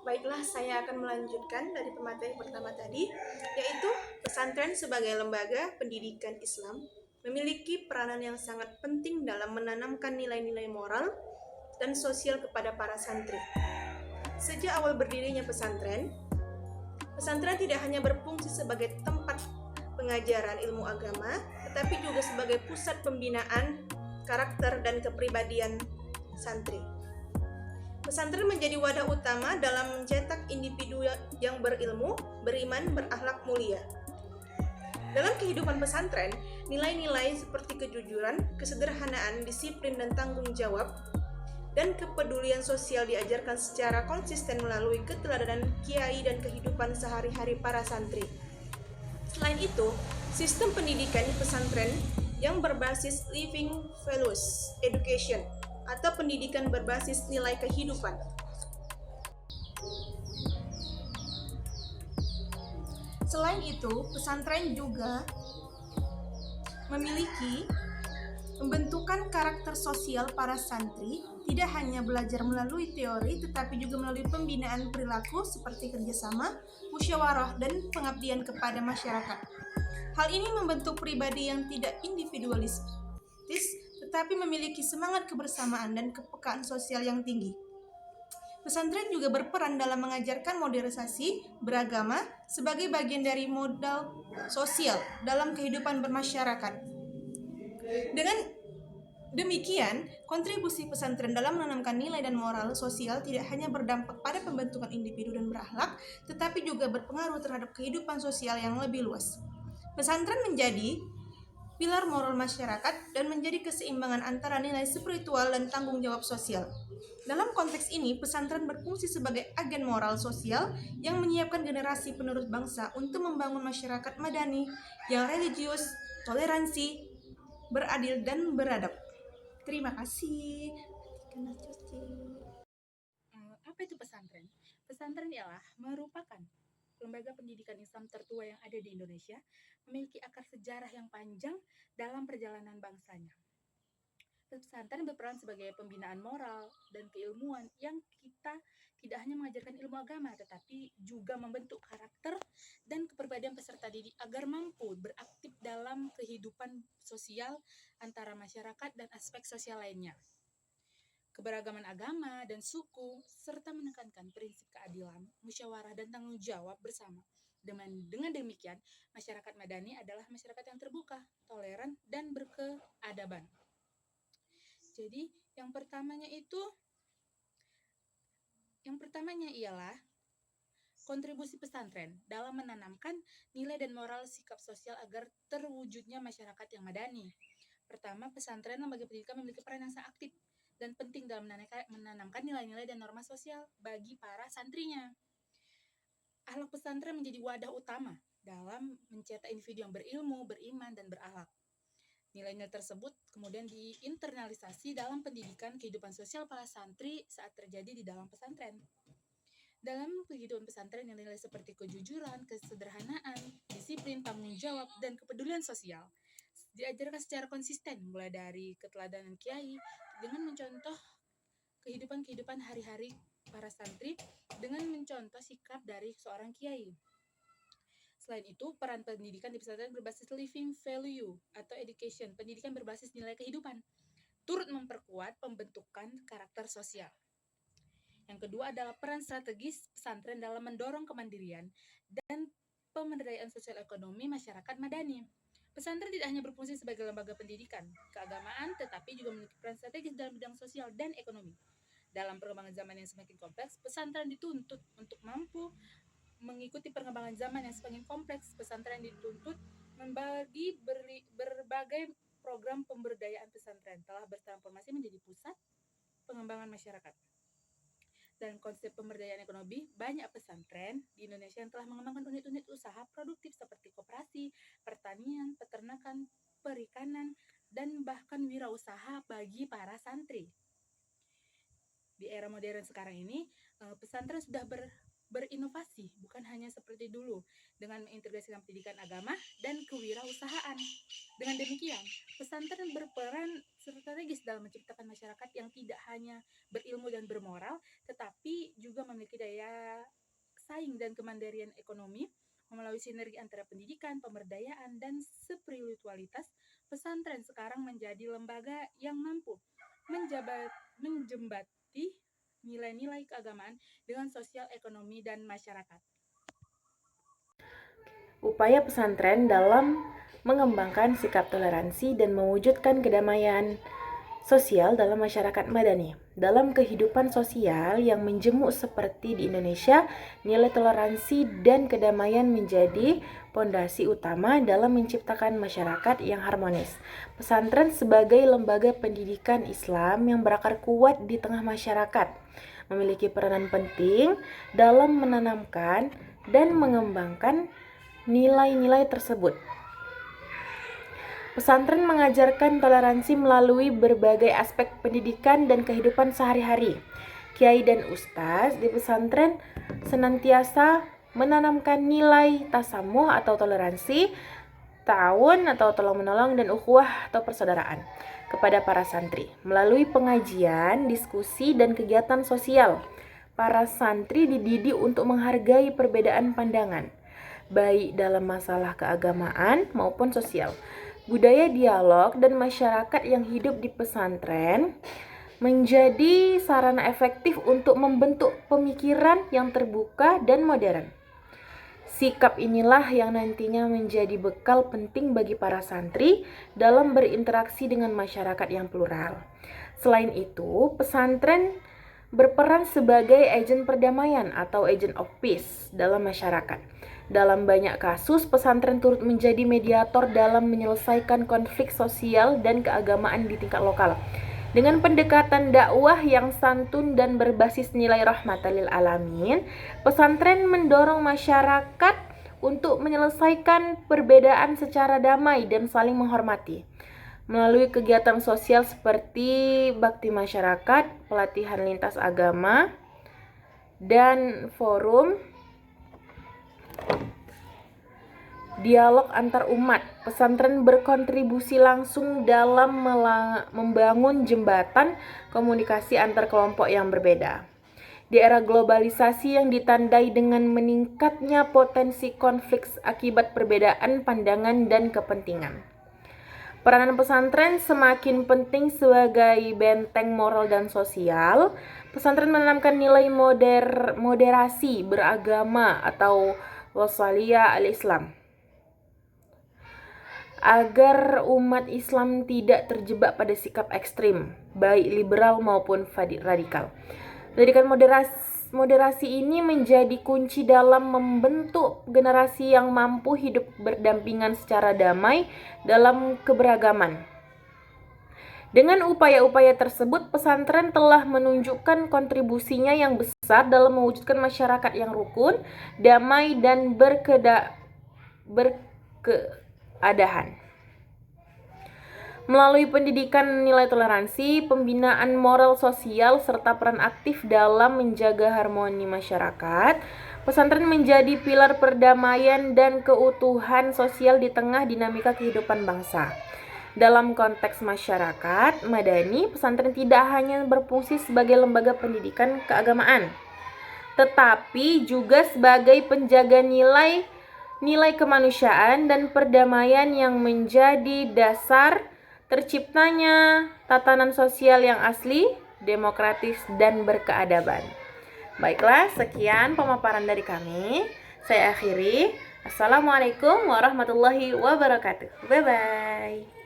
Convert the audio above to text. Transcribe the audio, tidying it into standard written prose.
Baiklah, saya akan melanjutkan dari pemateri pertama tadi, yaitu pesantren sebagai lembaga pendidikan Islam memiliki peranan yang sangat penting dalam menanamkan nilai-nilai moral dan sosial kepada para santri. Sejak awal berdirinya pesantren tidak hanya berfungsi sebagai tempat pengajaran ilmu agama, tetapi juga sebagai pusat pembinaan karakter dan kepribadian santri. Pesantren menjadi wadah utama dalam mencetak individu yang berilmu, beriman, berakhlak mulia. Dalam kehidupan pesantren, nilai-nilai seperti kejujuran, kesederhanaan, disiplin, dan tanggung jawab, dan kepedulian sosial diajarkan secara konsisten melalui keteladanan kiai dan kehidupan sehari-hari para santri. Selain itu, sistem pendidikan di pesantren yang berbasis living values education atau pendidikan berbasis nilai kehidupan. Selain itu, pesantren juga memiliki pembentukan karakter sosial para santri, tidak hanya belajar melalui teori, tetapi juga melalui pembinaan perilaku seperti kerjasama, musyawarah, dan pengabdian kepada masyarakat. Hal ini membentuk pribadi yang tidak individualistis, tetapi memiliki semangat kebersamaan dan kepekaan sosial yang tinggi. Pesantren juga berperan dalam mengajarkan modernisasi beragama sebagai bagian dari modal sosial dalam kehidupan bermasyarakat. Dengan demikian, kontribusi pesantren dalam menanamkan nilai dan moral sosial tidak hanya berdampak pada pembentukan individu dan berakhlak, tetapi juga berpengaruh terhadap kehidupan sosial yang lebih luas. Pesantren menjadi pilar moral masyarakat dan menjadi keseimbangan antara nilai spiritual dan tanggung jawab sosial. Dalam konteks ini, pesantren berfungsi sebagai agen moral sosial yang menyiapkan generasi penerus bangsa untuk membangun masyarakat madani yang religius, toleransi, beradil, dan beradab. Terima kasih. Apa itu pesantren? Pesantren ialah merupakan lembaga pendidikan Islam tertua yang ada di Indonesia, memiliki akar sejarah yang panjang dalam perjalanan bangsanya. Pesantren berperan sebagai pembinaan moral dan keilmuan yang kita tidak hanya mengajarkan ilmu agama, tetapi juga membentuk karakter dan kepribadian peserta didik agar mampu beraktif dalam kehidupan sosial antara masyarakat dan aspek sosial lainnya. Keberagaman agama dan suku, serta menekankan prinsip keadilan, musyawarah, dan tanggung jawab bersama. Dengan demikian, masyarakat madani adalah masyarakat yang terbuka, toleran, dan berkeadaban. Jadi, yang pertamanya ialah kontribusi pesantren dalam menanamkan nilai dan moral sikap sosial agar terwujudnya masyarakat yang madani. Pertama, pesantren lembaga pendidikan memiliki peran yang sangat aktif dan penting dalam menanamkan nilai-nilai dan norma sosial bagi para santrinya. Akhlak pesantren menjadi wadah utama dalam mencetak individu yang berilmu, beriman, dan berakhlak. Nilai-nilai tersebut kemudian diinternalisasi dalam pendidikan kehidupan sosial para santri saat terjadi di dalam pesantren. Dalam kehidupan pesantren, nilai-nilai seperti kejujuran, kesederhanaan, disiplin, tanggung jawab, dan kepedulian sosial diajarkan secara konsisten, mulai dari keteladanan kiai dengan mencontoh kehidupan hari-hari para santri dengan mencontoh sikap dari seorang kiai. Selain itu, peran pendidikan di pesantren berbasis living value atau education, pendidikan berbasis nilai kehidupan, turut memperkuat pembentukan karakter sosial. Yang kedua adalah peran strategis pesantren dalam mendorong kemandirian dan pemberdayaan sosial ekonomi masyarakat madani. Pesantren tidak hanya berfungsi sebagai lembaga pendidikan, keagamaan, tetapi juga memiliki peran strategis dalam bidang sosial dan ekonomi. Dalam perkembangan zaman yang semakin kompleks, pesantren dituntut untuk mampu mengikuti perkembangan zaman yang semakin kompleks. Pesantren dituntut membagi berbagai program pemberdayaan. Pesantren telah bertransformasi menjadi pusat pengembangan masyarakat. Dalam konsep pemberdayaan ekonomi, banyak pesantren di Indonesia yang telah mengembangkan unit-unit usaha produktif seperti koperasi, pertanian, peternakan, perikanan, dan bahkan wirausaha bagi para santri. Di era modern sekarang ini, pesantren sudah berinovasi, bukan hanya seperti dulu, dengan mengintegrasikan pendidikan agama dan kewirausahaan. Dengan demikian, pesantren berperan strategis dalam menciptakan masyarakat yang tidak hanya berilmu dan bermoral, tetapi juga memiliki daya saing dan kemandirian ekonomi. Melalui sinergi antara pendidikan, pemberdayaan, dan spiritualitas, pesantren sekarang menjadi lembaga yang mampu menjembati nilai-nilai keagamaan dengan sosial, ekonomi, dan masyarakat. Upaya pesantren dalam mengembangkan sikap toleransi dan mewujudkan kedamaian sosial dalam masyarakat madani. Dalam kehidupan sosial yang menjemuk seperti di Indonesia, nilai toleransi dan kedamaian menjadi pondasi utama dalam menciptakan masyarakat yang harmonis. Pesantren sebagai lembaga pendidikan Islam yang berakar kuat di tengah masyarakat memiliki peranan penting dalam menanamkan dan mengembangkan nilai-nilai tersebut. Pesantren mengajarkan toleransi melalui berbagai aspek pendidikan dan kehidupan sehari-hari. Kiai dan ustaz di pesantren senantiasa menanamkan nilai tasamuh atau toleransi, ta'awun atau tolong-menolong, dan ukhuwah atau persaudaraan kepada para santri. Melalui pengajian, diskusi, dan kegiatan sosial, para santri dididik untuk menghargai perbedaan pandangan, baik dalam masalah keagamaan maupun sosial. Budaya dialog dan masyarakat yang hidup di pesantren menjadi sarana efektif untuk membentuk pemikiran yang terbuka dan modern. Sikap inilah yang nantinya menjadi bekal penting bagi para santri dalam berinteraksi dengan masyarakat yang plural. Selain itu, pesantren berperan sebagai agen perdamaian atau agent of peace dalam masyarakat. Dalam banyak kasus, pesantren turut menjadi mediator dalam menyelesaikan konflik sosial dan keagamaan di tingkat lokal. Dengan pendekatan dakwah yang santun dan berbasis nilai rahmatan lil alamin, pesantren mendorong masyarakat untuk menyelesaikan perbedaan secara damai dan saling menghormati. Melalui kegiatan sosial seperti bakti masyarakat, pelatihan lintas agama, dan forum dialog antar umat, pesantren berkontribusi langsung dalam membangun jembatan komunikasi antar kelompok yang berbeda. Di era globalisasi yang ditandai dengan meningkatnya potensi konflik akibat perbedaan pandangan dan kepentingan, peranan pesantren semakin penting sebagai benteng moral dan sosial. Pesantren menanamkan nilai moderasi beragama atau wasaliyah al-Islam agar umat Islam tidak terjebak pada sikap ekstrim, baik liberal maupun radikal. Pendidikan moderasi ini menjadi kunci dalam membentuk generasi yang mampu hidup berdampingan secara damai dalam keberagaman. Dengan upaya-upaya tersebut, pesantren telah menunjukkan kontribusinya yang besar dalam mewujudkan masyarakat yang rukun, damai, dan berkeadahan. Melalui pendidikan nilai toleransi, pembinaan moral sosial, serta peran aktif dalam menjaga harmoni masyarakat, pesantren menjadi pilar perdamaian dan keutuhan sosial di tengah dinamika kehidupan bangsa. Dalam konteks masyarakat madani, pesantren tidak hanya berfungsi sebagai lembaga pendidikan keagamaan, tetapi juga sebagai penjaga nilai kemanusiaan dan perdamaian yang menjadi dasar terciptanya tatanan sosial yang asli, demokratis, dan berkeadaban. Baiklah, sekian pemaparan dari kami. Saya akhiri. Assalamualaikum warahmatullahi wabarakatuh. Bye-bye.